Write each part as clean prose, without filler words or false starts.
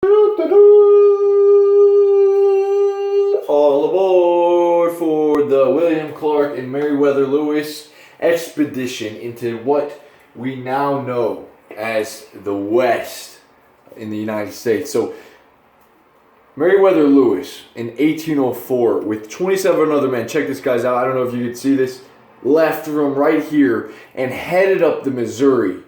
All aboard for the William Clark and Meriwether Lewis expedition into what we now know as the West in the United States. So, Meriwether Lewis in 1804 with 27 other men, check this guys out, I don't know if you can see this, left from right here and headed up the Missouri,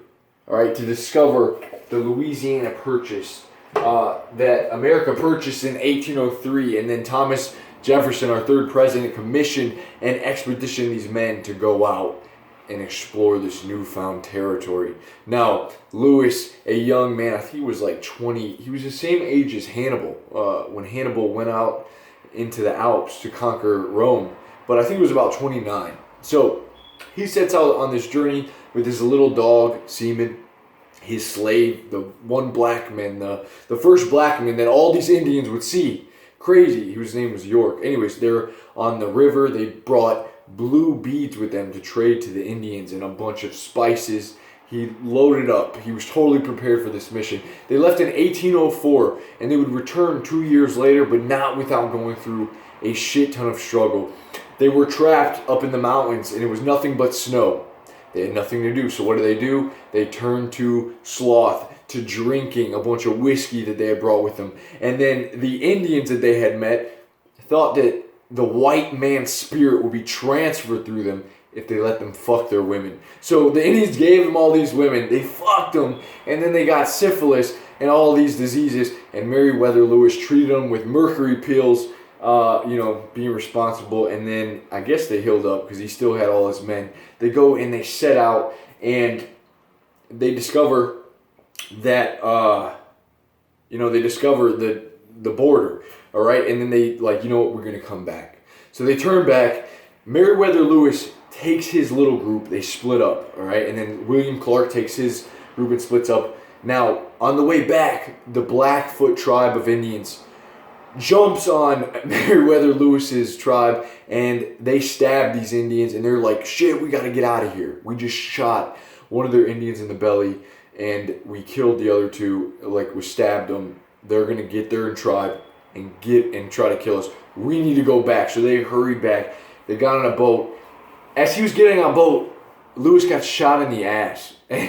all right, to discover the Louisiana Purchase that America purchased in 1803, and then Thomas Jefferson, our third president, commissioned an expedition of these men to go out and explore this newfound territory. Now, Lewis, a young man, I think he was like 20, he was the same age as Hannibal when Hannibal went out into the Alps to conquer Rome, but I think he was about 29. So he sets out on this journey with his little dog, Seaman, his slave, the one black man, the first black man that all these Indians would see. Crazy, whose name was York. Anyways, they're on the river. They brought blue beads with them to trade to the Indians and a bunch of spices. He loaded up. He was totally prepared for this mission. They left in 1804, and they would return 2 years later, but not without going through a shit ton of struggle. They were trapped up in the mountains, and it was nothing but snow. They had nothing to do, so what do? They turned to sloth, to drinking a bunch of whiskey that they had brought with them. And then the Indians that they had met thought that the white man's spirit would be transferred through them if they let them fuck their women. So the Indians gave them all these women, they fucked them, and then they got syphilis and all these diseases, and Meriwether Lewis treated them with mercury pills, being responsible, and then I guess they healed up because he still had all his men. They go and they set out and they discover that, they discover the border, all right? And then they like, you know what, we're going to come back. So they turn back. Meriwether Lewis takes his little group, they split up, all right? And then William Clark takes his group and splits up. Now, on the way back, the Blackfoot tribe of Indians jumps on Meriwether Lewis's tribe and they stab these Indians, and they're like, shit, we gotta get out of here. We just shot one of their Indians in the belly and we killed the other two, like we stabbed them. They're gonna get their tribe and try to kill us. We need to go back. So they hurried back. They got on a boat. As he was getting on a boat, Lewis got shot in the ass, and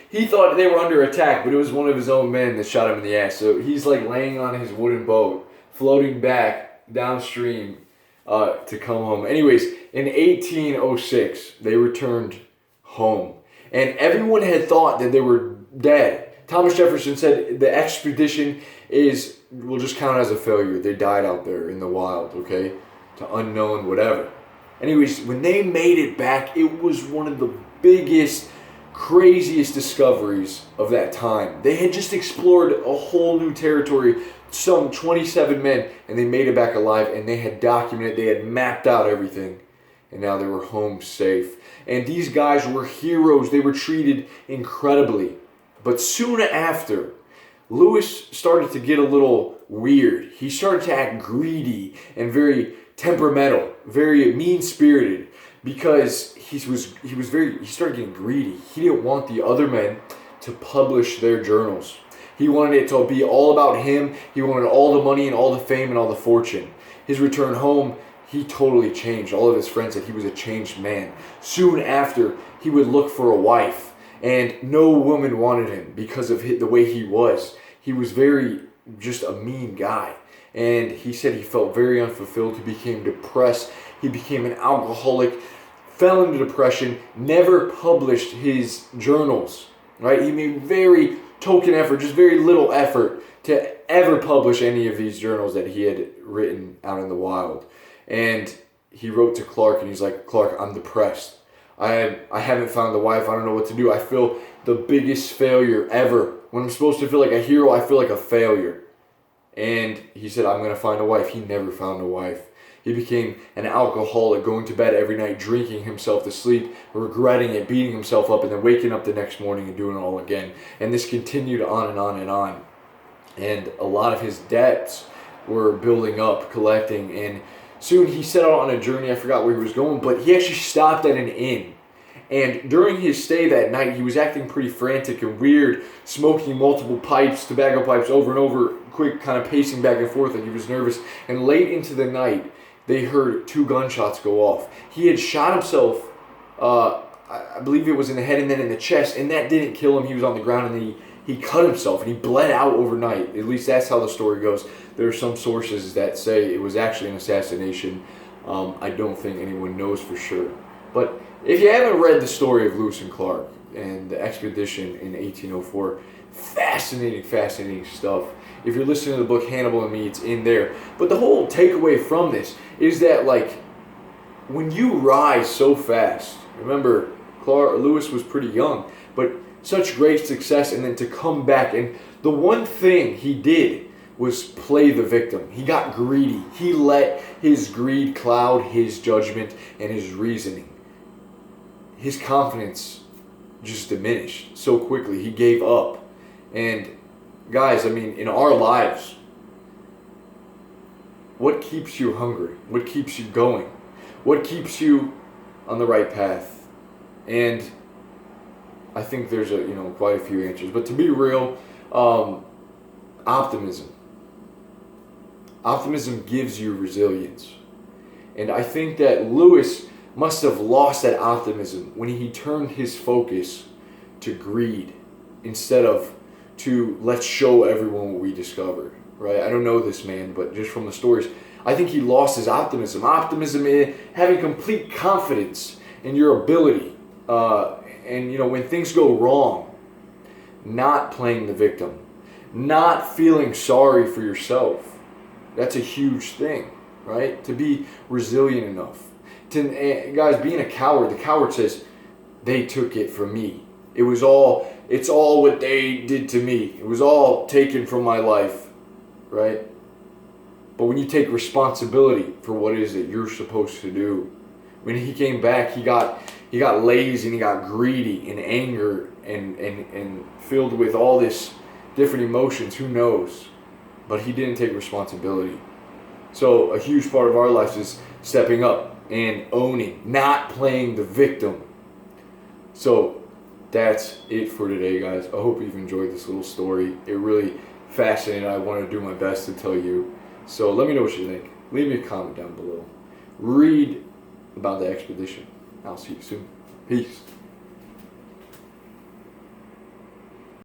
he thought they were under attack, but it was one of his own men that shot him in the ass. So he's like laying on his wooden boat, floating back downstream to come home. Anyways, in 1806, they returned home. And everyone had thought that they were dead. Thomas Jefferson said the expedition will just count as a failure. They died out there in the wild, okay? To unknown whatever. Anyways, when they made it back, it was one of the biggest, craziest discoveries of that time. They had just explored a whole new territory, some 27 men, and they made it back alive, and they had documented, they had mapped out everything, and now they were home safe. And these guys were heroes. They were treated incredibly. But soon after, Lewis started to get a little weird. He started to act greedy and very temperamental, very mean-spirited, because he started getting greedy. He didn't want the other men to publish their journals. He wanted it to be all about him. He wanted all the money and all the fame and all the fortune. His return home, he totally changed. All of his friends said he was a changed man. Soon after, he would look for a wife, and no woman wanted him because of the way he was. He was just a mean guy. And he said he felt very unfulfilled. He became depressed. He became an alcoholic, fell into depression, never published his journals, right? He made very token effort, just very little effort to ever publish any of these journals that he had written out in the wild. And he wrote to Clark, and he's like, Clark, I'm depressed. I haven't found a wife. I don't know what to do. I feel the biggest failure ever. When I'm supposed to feel like a hero, I feel like a failure. And he said, I'm going to find a wife. He never found a wife. He became an alcoholic, going to bed every night, drinking himself to sleep, regretting it, beating himself up, and then waking up the next morning and doing it all again. And this continued on and on and on. And a lot of his debts were building up, collecting, and soon he set out on a journey. I forgot where he was going, but he actually stopped at an inn. And during his stay that night, he was acting pretty frantic and weird, smoking multiple pipes, tobacco pipes, over and over, quick kind of pacing back and forth like he was nervous. And late into the night, they heard 2 gunshots go off. He had shot himself, I believe it was in the head and then in the chest, and that didn't kill him. He was on the ground, and then he cut himself, and he bled out overnight. At least that's how the story goes. There are some sources that say it was actually an assassination. I don't think anyone knows for sure. But if you haven't read the story of Lewis and Clark and the expedition in 1804, fascinating stuff. If you're listening to the book Hannibal and Me, it's in there. But the whole takeaway from this is that, like, when you rise so fast, remember, Lewis was pretty young, but such great success, and then to come back, and the one thing he did was play the victim. He got greedy. He let his greed cloud his judgment and his reasoning. His confidence just diminished so quickly. He gave up. And guys, I mean, in our lives, what keeps you hungry? What keeps you going? What keeps you on the right path? And I think there's quite a few answers. But to be real, optimism. Optimism gives you resilience. And I think that Lewis must have lost that optimism when he turned his focus to greed instead of to let's show everyone what we discovered, right? I don't know this man, but just from the stories, I think he lost his optimism. Optimism is having complete confidence in your ability. And when things go wrong, not playing the victim, not feeling sorry for yourself. That's a huge thing, right? To be resilient enough. Guys, being a coward, the coward says, they took it from me. It's all what they did to me. It was all taken from my life, right? But when you take responsibility for what it is that you're supposed to do, when he came back, he got lazy and he got greedy and anger and filled with all this different emotions. Who knows? But he didn't take responsibility. So a huge part of our lives is stepping up and owning, not playing the victim. So that's it for today, guys. I hope you've enjoyed this little story. It really fascinating. I want to do my best to tell you. So let me know what you think. Leave me a comment down below. Read about the expedition. I'll see you soon. Peace.